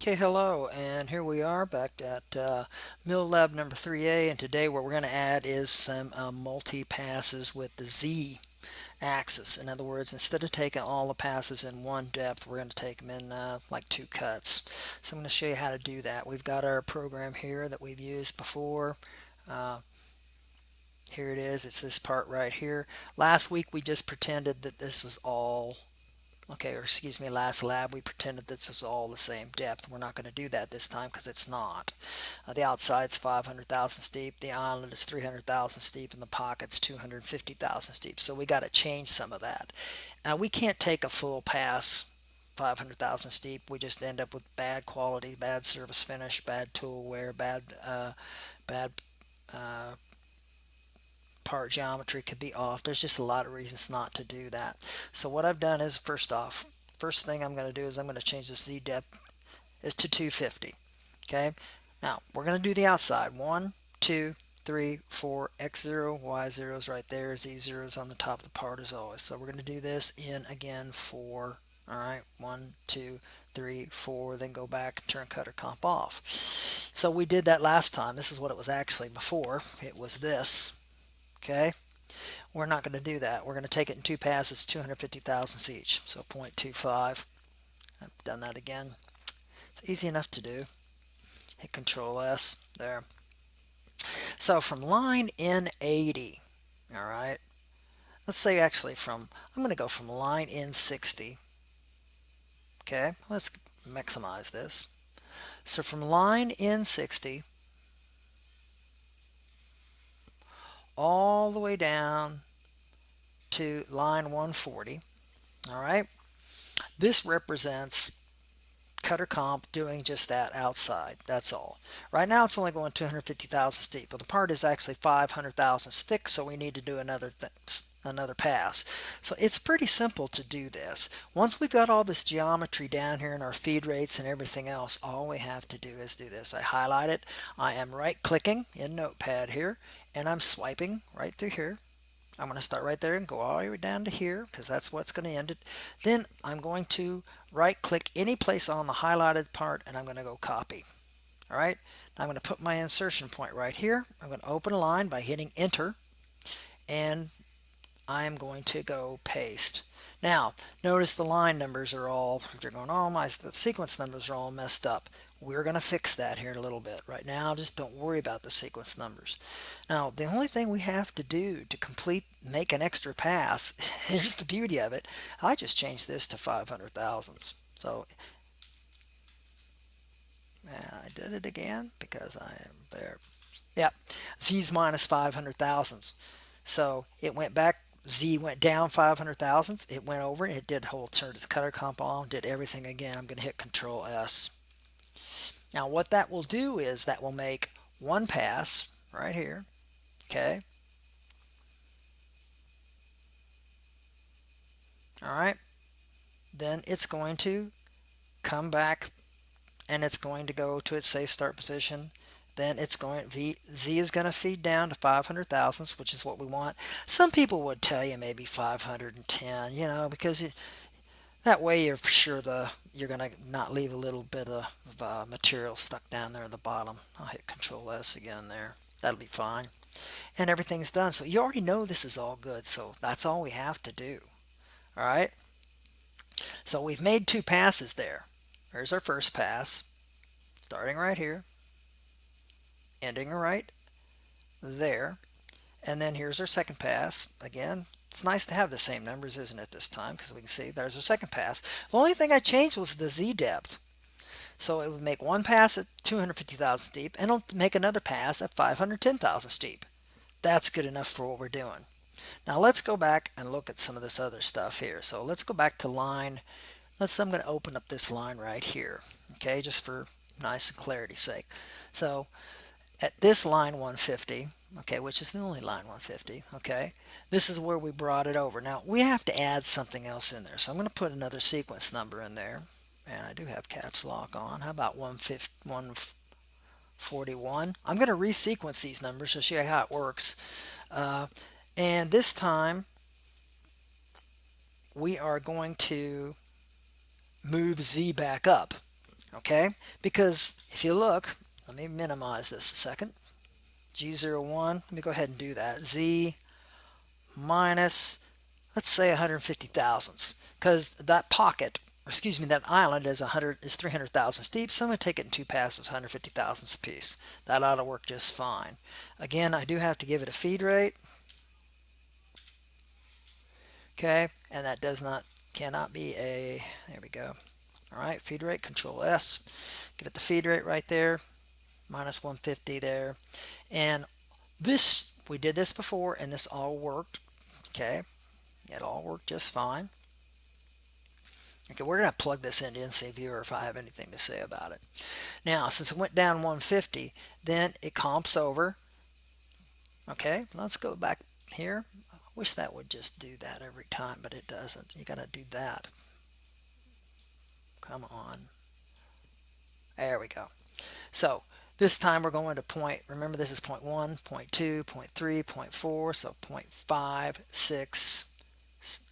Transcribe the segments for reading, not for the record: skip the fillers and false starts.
Okay, hello, and here we are back at Mill Lab number 3A, and today what we're going to add is some multi-passes with the Z axis. In other words, instead of taking all the passes in one depth, we're going to take them in like two cuts. So I'm going to show you how to do that. We've got our program here that we've used before. Uh, Here it is. It's this part right here. Last week we just pretended that this was all okay, or excuse me, last lab we pretended this is all the same depth. We're not going to do that this time because it's not. The outside's 500,000 steep, the island is 300,000 steep, and the pocket's 250,000 steep. So we got to change some of that. We can't take a full pass 500,000 steep. We just end up with bad quality, bad surface finish, bad tool wear, bad uh, part geometry could be off. There's just a lot of reasons not to do that. So what I've done is, first thing I'm going to do is I'm going to change the Z depth is to 250. Okay. Now we're going to do the outside. 1, 2, 3, 4, X0, Y0 is right there. Z0 is on the top of the part as always. So we're going to do this in again 4. All right. 1, 2, 3, 4. Then go back and turn cutter comp off. So we did that last time. This is what it was actually before. It was this. Okay. We're not going to do that. We're going to take it in two passes, 250 thousandths each. So 0.25. I've done that again. It's easy enough to do. Hit Control S there. So from line N80, all right, let's say actually I'm going to go from line N60. Okay, let's maximize this. So from line N60 all the way down to line 140, all right, this represents cutter comp doing just that outside. That's all. Right now it's only going 250 thousandths deep, but the part is actually 500 thousandths thick, so we need to do another pass. So it's pretty simple to do this. Once we've got all this geometry down here and our feed rates and everything else, all we have to do is do this. I highlight it. I am right clicking in Notepad here, and I'm swiping right through here. I'm going to start right there and go all the way down to here because that's what's going to end it. Then I'm going to right click any place on the highlighted part and I'm going to go copy. All right. Now I'm going to put my insertion point right here. I'm going to open a line by hitting enter and I'm going to go paste. Now, notice the line numbers are all, you're going, oh my, the sequence numbers are all messed up. We're going to fix that here in a little bit. Right now, just don't worry about the sequence numbers. Now, the only thing we have to do to make an extra pass, here's the beauty of it. I just changed this to 500 thousandths. So, I did it again because I am there. Yep, Z's minus 500 thousandths. So it went back, Z went down 500 thousandths, it went over, it did whole turned its cutter comp on, did everything again. I'm going to hit Control S. Now what that will do is that will make one pass right here, okay? All right, then it's going to come back and it's going to go to its safe start position. Then it's going Z is going to feed down to 500 thousandths, which is what we want. Some people would tell you maybe 510, because that way you're sure you're going to not leave a little bit of material stuck down there at the bottom. I'll hit Control S again there. That'll be fine. And everything's done. So you already know this is all good. So that's all we have to do. All right. So we've made two passes there. There's our first pass, starting right here, ending right there. And then here's our second pass. Again, it's nice to have the same numbers, isn't it, this time? Because we can see there's our second pass. The only thing I changed was the Z depth. So it would make one pass at 250,000 steep, and it'll make another pass at 510,000 steep. That's good enough for what we're doing. Now let's go back and look at some of this other stuff here. So let's go back to line. I'm going to open up this line right here. Okay, just for nice and clarity's sake. So at this line 150, okay, which is the only line 150, okay, this is where we brought it over. Now we have to add something else in there, so I'm going to put another sequence number in there, and I do have caps lock on. How about 141? I'm going to resequence these numbers to show you how it works, and this time we are going to move Z back up. Okay, because if you look, let me minimize this a second. G01, let me go ahead and do that. Z minus, let's say 150 thousandths, because that pocket, excuse me, that island is 300,000 steep, so I'm going to take it in two passes, 150 thousandths a piece. That ought to work just fine. Again, I do have to give it a feed rate, okay, and that cannot be a, there we go. All right, feed rate, Control S, give it the feed rate right there, minus 150 there, and this, we did this before, and this all worked, okay, it all worked just fine. Okay, we're going to plug this into NC Viewer if I have anything to say about it. Now, since it went down 150, then it comps over. Okay, let's go back here. I wish that would just do that every time, but it doesn't. You got to do that. Come on. There we go. So this time we're going to point, remember this is point 1, point 2, point 3, point 4, so point 5, 6,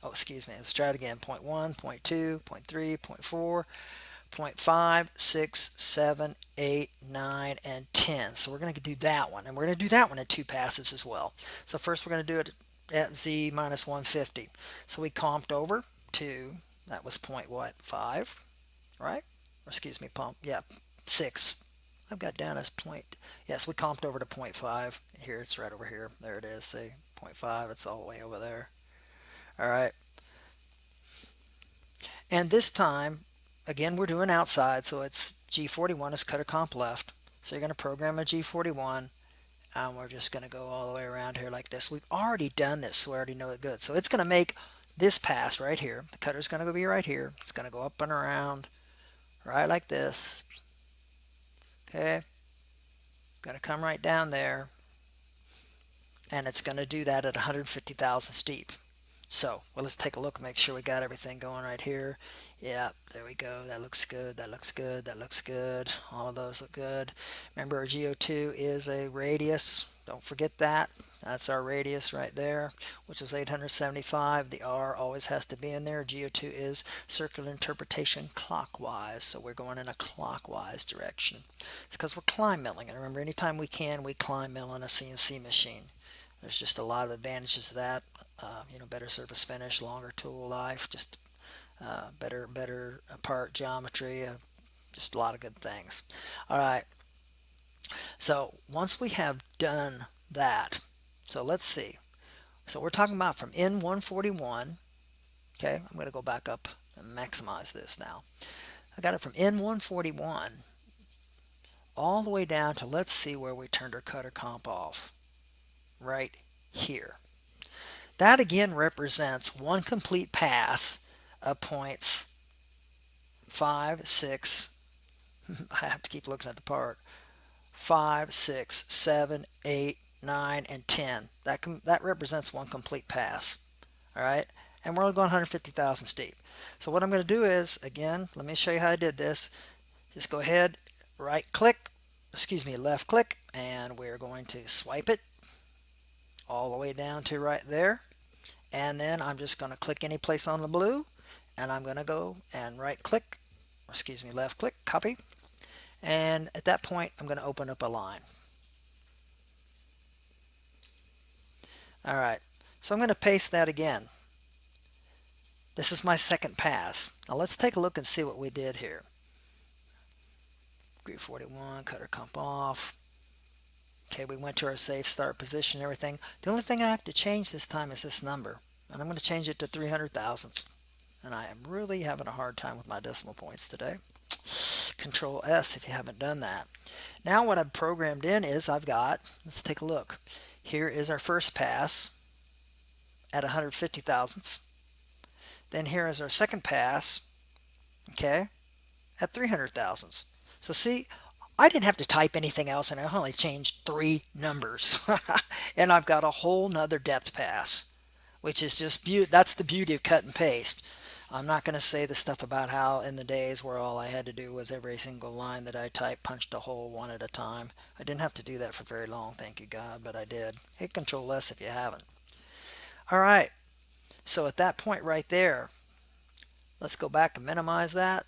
oh, excuse me, let's try it again. Point 1, point 2, point 3, point 4, point 5, 6, 7, 8, 9, and 10. So we're going to do that one, and we're going to do that one in two passes as well. So first we're going to do it at Z minus 150. So we comped over to, that was point what, 5, right? Or excuse me, yeah, 6. I've got down as point, yes, we comped over to point 5. Here, it's right over here. There it is, see, point 5, it's all the way over there. All right. And this time, again, we're doing outside, so it's G41 is cutter comp left. So you're going to program a G41, and we're just going to go all the way around here like this. We've already done this, so we already know it good. So it's going to make this pass right here. The cutter's going to be right here. It's going to go up and around, right like this. Okay. Going to come right down there, and it's going to do that at 150,000 steep. So, well, let's take a look and make sure we got everything going right here. Yeah, there we go. That looks good. That looks good. That looks good. All of those look good. Remember, our GO2 is a radius. Don't forget that. That's our radius right there, which is 875. The R always has to be in there. GO2 is circular interpretation clockwise, so we're going in a clockwise direction. It's because we're climb milling. And remember, anytime we can, we climb mill on a CNC machine. There's just a lot of advantages to that. Better surface finish, longer tool life, just better part geometry, just a lot of good things. All right. So once we have done that, so let's see. So we're talking about from N141. Okay, I'm going to go back up and maximize this now. I got it from N141 all the way down to, let's see where we turned our cutter comp off. Right here. That again represents one complete pass of points 5, 6, I have to keep looking at the part, 5, 6, 7, 8, 9, and 10. That represents one complete pass. All right, and we're only going 150,000 steep. So what I'm going to do is, again, let me show you how I did this. Just go ahead, left click, and we're going to swipe it all the way down to right there. And then I'm just going to click any place on the blue, and I'm going to go and left click, copy, and at that point I'm going to open up a line. Alright, so I'm going to paste that again. This is my second pass. Now let's take a look and see what we did here. Degree 41, cutter comp off. Okay, we went to our safe start position and everything. The only thing I have to change this time is this number, and I'm going to change it to 300 thousandths. And I am really having a hard time with my decimal points today. Control S if you haven't done that. Now what I've programmed in is let's take a look. Here is our first pass at 150 thousandths. Then here is our second pass, okay, at 300 thousandths. So see, I didn't have to type anything else, and I only changed 3 numbers. And I've got a whole nother depth pass, which is just that's the beauty of cut and paste. I'm not going to say the stuff about how in the days where all I had to do was every single line that I typed punched a hole one at a time. I didn't have to do that for very long, thank you God, but I did. Hit Control S if you haven't. All right, so at that point right there, let's go back and minimize that.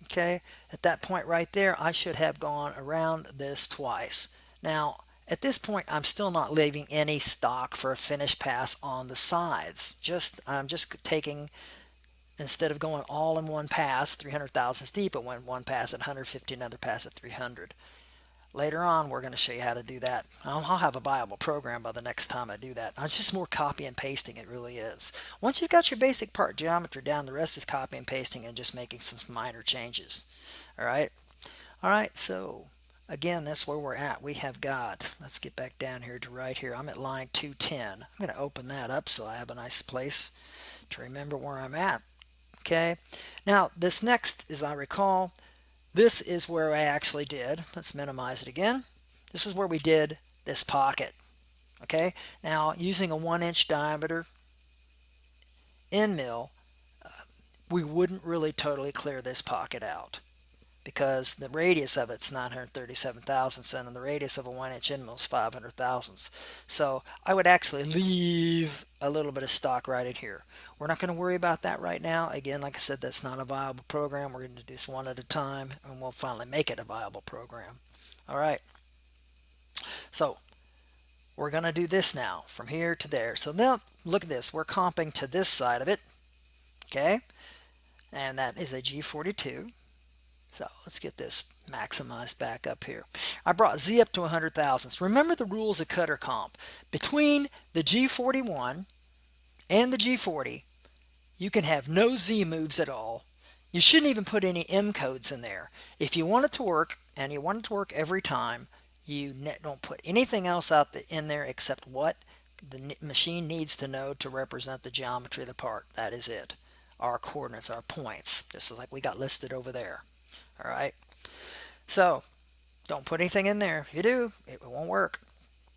Okay, at that point right there, I should have gone around this twice. Now, at this point, I'm still not leaving any stock for a finish pass on the sides. I'm just taking, instead of going all in one pass, 300 thousandths deep, it went one pass at 150, another pass at 300. Later on, we're going to show you how to do that. I'll have a viable program by the next time I do that. It's just more copy and pasting, it really is. Once you've got your basic part geometry down, the rest is copy and pasting and just making some minor changes. All right. All right. So again, that's where we're at. We have got, let's get back down here to right here. I'm at line 210. I'm going to open that up so I have a nice place to remember where I'm at. Okay. Now, this next, as I recall, this is where I actually did, let's minimize it again. This is where we did this pocket. Okay, now using a 1-inch diameter end mill, we wouldn't really totally clear this pocket out because the radius of it's 937 thousandths and the radius of a 1-inch end mill is 500 thousandths. So I would actually leave a little bit of stock right in here. We're not going to worry about that right now. Again, like I said, that's not a viable program. We're going to do this one at a time and we'll finally make it a viable program. All right. So we're going to do this now from here to there. So now look at this. We're comping to this side of it. Okay. And that is a G42. So let's get this maximized back up here. I brought Z up to 100 thousandths. Remember the rules of cutter comp. Between the G41 and the G40, you can have no Z moves at all. You shouldn't even put any M codes in there. If you want it to work, and you want it to work every time, you don't put anything else in there except what the machine needs to know to represent the geometry of the part. That is it. Our coordinates, our points, just like we got listed over there. All right. So don't put anything in there. If you do, it won't work.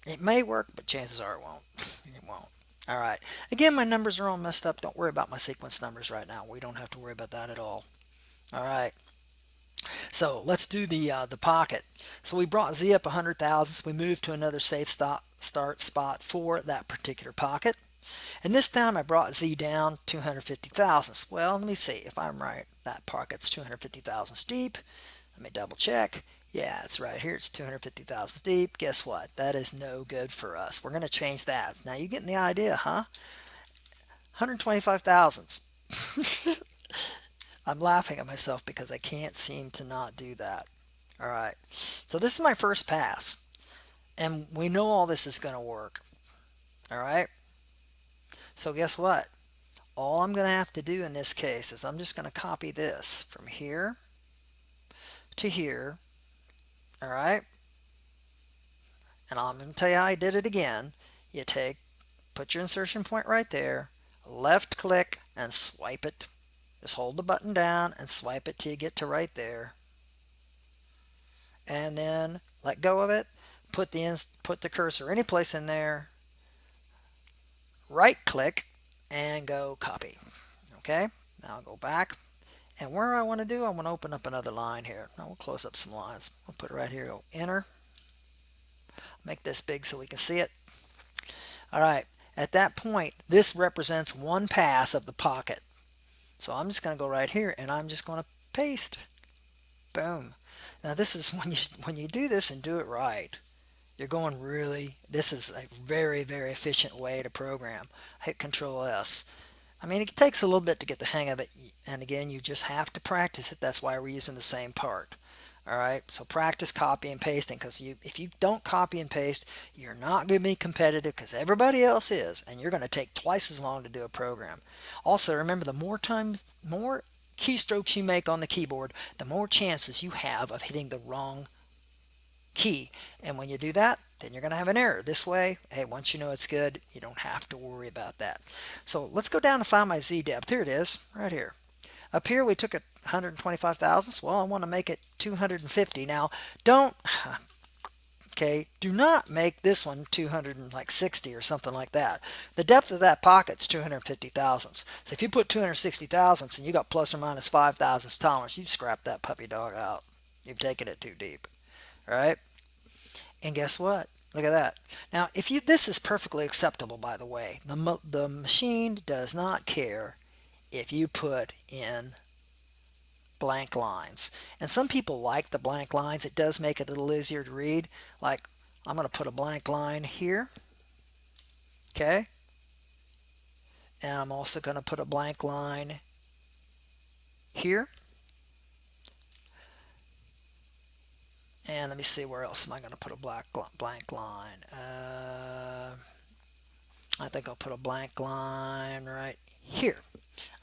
It may work, but chances are it won't. It won't. All right. Again, my numbers are all messed up. Don't worry about my sequence numbers right now. We don't have to worry about that at all. All right. So let's do the pocket. So we brought Z up 100 thousandths. We moved to another safe start spot for that particular pocket. And this time I brought Z down 250 thousandths. Well, let me see if I'm right. That pocket's 250 thousandths deep. Let me double check. Yeah, it's right here. It's 250 thousandths deep. Guess what? That is no good for us. We're going to change that. Now you getting the idea, huh? 125 thousandths. I'm laughing at myself because I can't seem to not do that. All right. So this is my first pass. And we know all this is going to work. All right. So guess what? All I'm going to have to do in this case is I'm just going to copy this from here to here. All right. And I'm going to tell you how I did it again. You put your insertion point right there, left click and swipe it. Just hold the button down and swipe it till you get to right there. And then let go of it. Put the cursor any place in there. Right click and go copy. Okay. Now I'll go back. And where I want to do, I want to open up another line here. Now we'll close up some lines. We'll put it right here. Go enter. Make this big so we can see it. All right. At that point, this represents one pass of the pocket. So I'm just going to go right here and I'm just going to paste. Boom. Now this is when you do this and do it right, you're going really, this is a very, very efficient way to program. Hit Control S. I mean, it takes a little bit to get the hang of it. And again, you just have to practice it. That's why we're using the same part. All right, so practice copy and pasting, because if you don't copy and paste, you're not going to be competitive because everybody else is, and you're going to take twice as long to do a program. Also, remember, the more keystrokes you make on the keyboard, the more chances you have of hitting the wrong key. And when you do that, then you're going to have an error. This way, hey, once you know it's good, you don't have to worry about that. So let's go down and find my Z depth. Here it is, right here. Up here we took it 125 thousandths. Well, I want to make it 250. Now, do not make this one 260 or something like that. The depth of that pocket's 250 thousandths. So if you put 260 thousandths and you got plus or minus 5 thousandths tolerance, you've scrapped that puppy dog out. You've taken it too deep. All right? And guess what? Look at that. Now, this is perfectly acceptable, by the way. The machine does not care if you put in blank lines. And some people like the blank lines. It does make it a little easier to read. Like, I'm going to put a blank line here. Okay. And I'm also going to put a blank line here. And let me see, where else am I going to put a blank line? I think I'll put a blank line right here.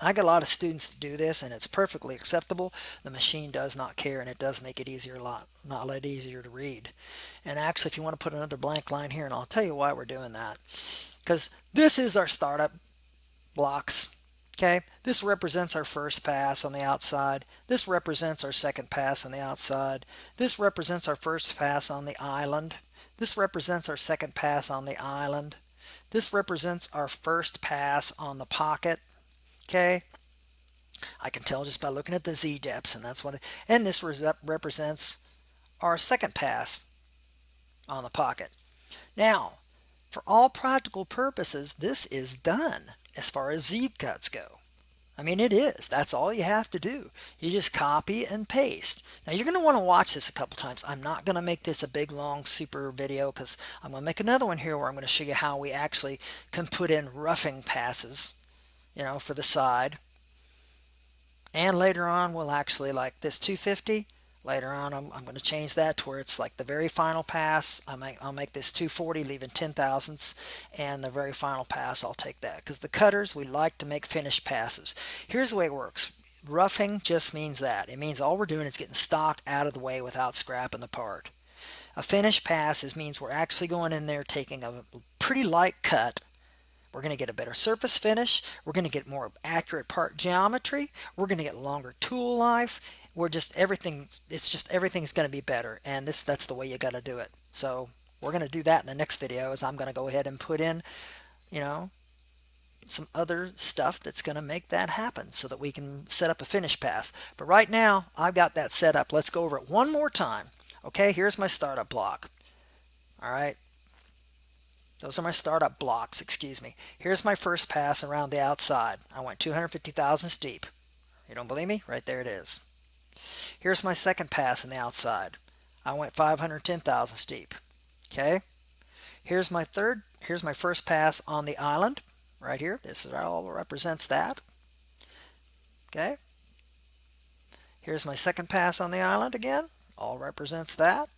I got a lot of students that do this, and it's perfectly acceptable. The machine does not care, and it does make it easier, not a lot easier to read. And actually, if you want to put another blank line here, and I'll tell you why we're doing that, because this is our startup blocks. Okay, this represents our first pass on the outside. This represents our second pass on the outside. This represents our first pass on the island. This represents our second pass on the island. This represents our first pass on the pocket. Okay, I can tell just by looking at the Z depths, and that's what it, and this represents our second pass on the pocket. Now, for all practical purposes, this is done as far as Z cuts go. I mean, it is. That's all you have to do. You just copy and paste. Now, you're going to want to watch this a couple times. I'm not going to make this a big, long, super video, because I'm going to make another one here where I'm going to show you how we actually can put in roughing passes, for the side. And later on, we'll actually, like this 250, later on I'm going to change that to where it's like the very final pass. I'll make this 240, leaving 10 thousandths, and the very final pass, I'll take that. Because the cutters, we like to make finished passes. Here's the way it works. Roughing just means that. It means all we're doing is getting stock out of the way without scrapping the part. A finished pass means we're actually going in there taking a pretty light cut. We're going to get a better surface finish. We're going to get more accurate part geometry. We're going to get longer tool life. Everything's going to be better, and that's the way you got to do it. So we're going to do that in the next video. Is I'm going to go ahead and put in, some other stuff that's going to make that happen so that we can set up a finish pass. But right now, I've got that set up. Let's go over it one more time. Okay, here's my startup block. All right. Those are my startup blocks, excuse me. Here's my first pass around the outside. I went 250 thousandths deep. You don't believe me? Right there it is. Here's my second pass on the outside. I went 510 thousandths deep. Okay. Here's my first pass on the island. Right here. This is all represents that. Okay. Here's my second pass on the island again. All represents that.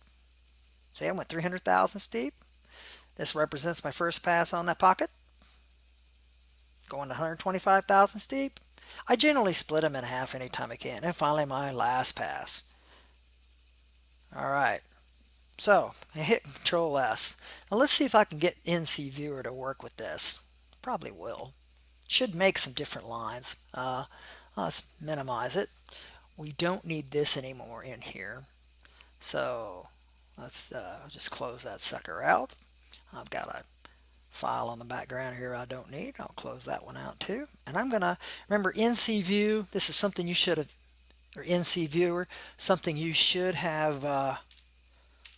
See, I went 300 thousandths deep. This represents my first pass on that pocket. Going to 125 thousandths deep. I generally split them in half anytime I can. And finally, my last pass. All right. So, I hit Control S. Now let's see if I can get NC Viewer to work with this. Probably will. Should make some different lines. Let's minimize it. We don't need this anymore in here. So, let's just close that sucker out. I've got a file on the background here I don't need. I'll close that one out too. And I'm going to, remember NC View, this is something you should have, or NC Viewer, something you should have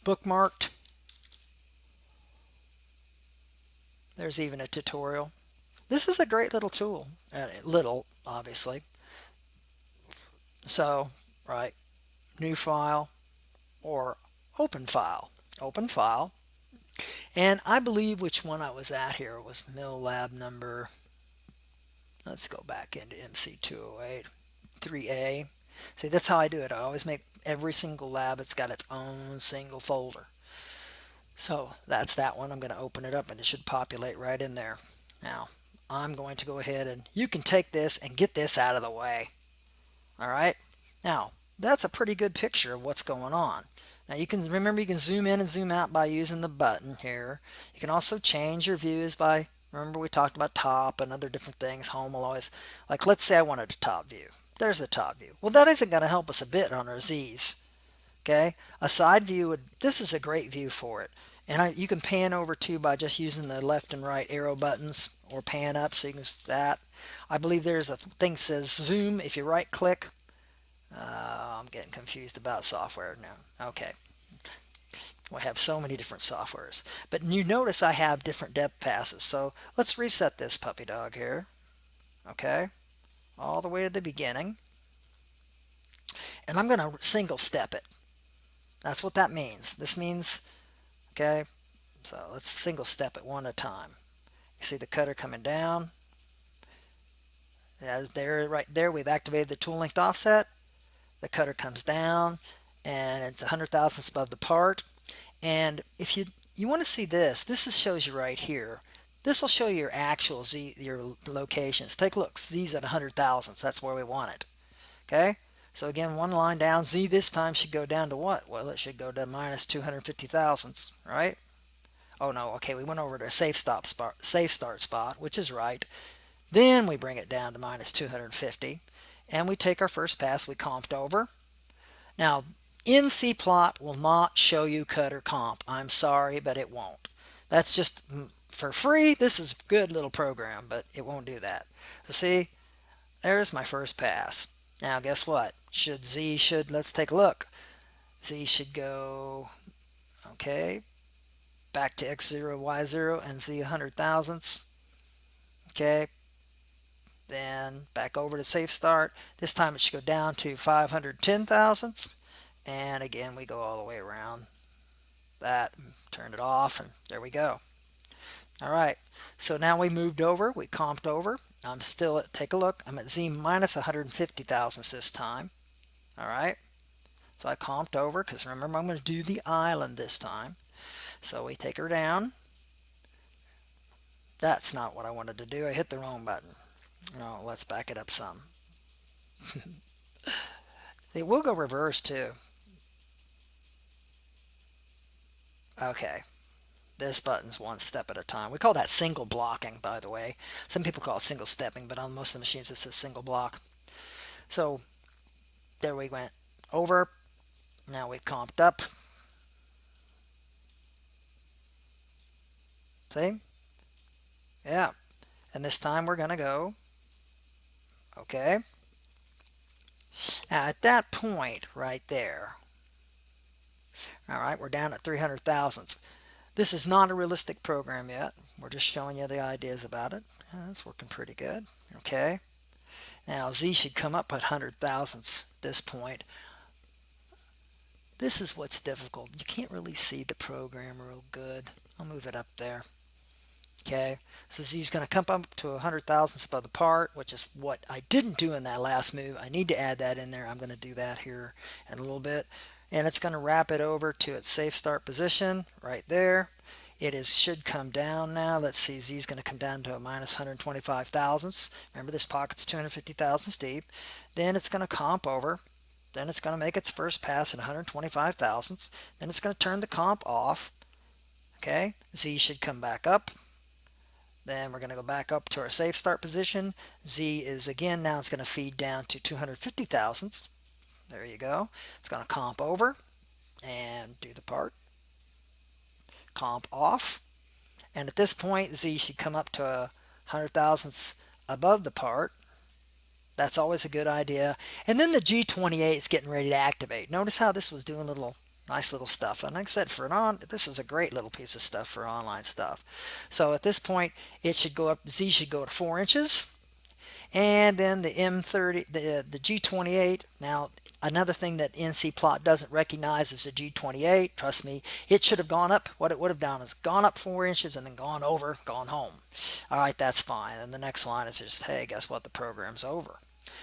bookmarked. There's even a tutorial. This is a great little tool. Little, obviously. So, right, new file or open file. Open file. And I believe which one I was at here was Mill Lab number, let's go back into MC208, 3A. See, that's how I do it. I always make every single lab, it's got its own single folder. So that's that one. I'm going to open it up and it should populate right in there. Now, I'm going to go ahead and you can take this and get this out of the way. All right. Now, that's a pretty good picture of what's going on. Now you can remember you can zoom in and zoom out by using the button here. You can also change your views by, remember we talked about top and other different things. Home will always, like let's say I wanted a top view. There's the top view. Well, that isn't going to help us a bit on our Z's. Okay, a side view this is a great view for it. And you can pan over too by just using the left and right arrow buttons, or pan up so you can that. I believe there's a thing that says zoom. If you right click, I'm getting confused about software now. Okay. We have so many different softwares. But you notice I have different depth passes. So let's reset this puppy dog here. Okay. All the way to the beginning. and I'm going to single step it. That's what that means. This means, okay, so let's single step it one at a time. You see the cutter coming down. As there, right there, we've activated the tool length offset. The cutter comes down, and it's 100 thousandths above the part. And if you want to see this, shows you right here. This will show you your actual Z, your locations. Take a look. Z's at 100 thousandths. That's where we want it. Okay. So again, one line down. Z this time should go down to what? Well, it should go to minus 250 thousandths, right? Oh no. Okay, we went over to a safe start spot, which is right. Then we bring it down to minus 250, and we take our first pass. We comped over. Now, NC plot will not show you cutter comp. I'm sorry, but it won't. That's just for free. This is a good little program, but it won't do that. So see, there's my first pass. Now, guess what? Let's take a look. Z should go, okay, back to X0, Y0, and Z 100 thousandths. Okay, then back over to safe start. This time it should go down to 510 thousandths. And again, we go all the way around that, turn it off, and there we go. All right, so now we moved over, we comped over. I'm still at, take a look, I'm at Z minus 150 thousandths this time. All right, so I comped over because remember I'm going to do the island this time. So we take her down. That's not what I wanted to do. I hit the wrong button. No, let's back it up some. It will go reverse too. Okay, this button's one step at a time. We call that single blocking, by the way. Some people call it single stepping, but on most of the machines it says single block. So there we went over. Now we comped up. See? Yeah. And this time we're going to go. Okay. Now at that point right there, all right, we're down at 300 thousandths. This is not a realistic program yet. We're just showing you the ideas about it. It's working pretty good. Okay. Now Z should come up at 100 thousandths at this point. This is what's difficult. You can't really see the program real good. I'll move it up there. Okay, so Z's going to come up to 100 thousandths above the part, which is what I didn't do in that last move. I need to add that in there. I'm going to do that here in a little bit. And it's going to wrap it over to its safe start position right there. Should come down now. Let's see, Z's going to come down to a minus 125 thousandths. Remember, this pocket's 250 thousandths deep. Then it's going to comp over. Then it's going to make its first pass at 125 thousandths. Then it's going to turn the comp off. Okay, Z should come back up. Then we're going to go back up to our safe start position. Z is again, now it's going to feed down to 250 thousandths. There you go. It's going to comp over and do the part. Comp off. And at this point, Z should come up to 100 thousandths above the part. That's always a good idea. And then the G28 is getting ready to activate. Notice how this was doing nice little stuff. And like I said, this is a great little piece of stuff for online stuff. So at this point, it should go up. Z should go to 4 inches. And then the M30, the G28. Now, another thing that NC plot doesn't recognize is the G28. Trust me, it should have gone up. What it would have done is gone up 4 inches and then gone over, gone home. All right, that's fine. And the next line is just, hey, guess what? The program's over.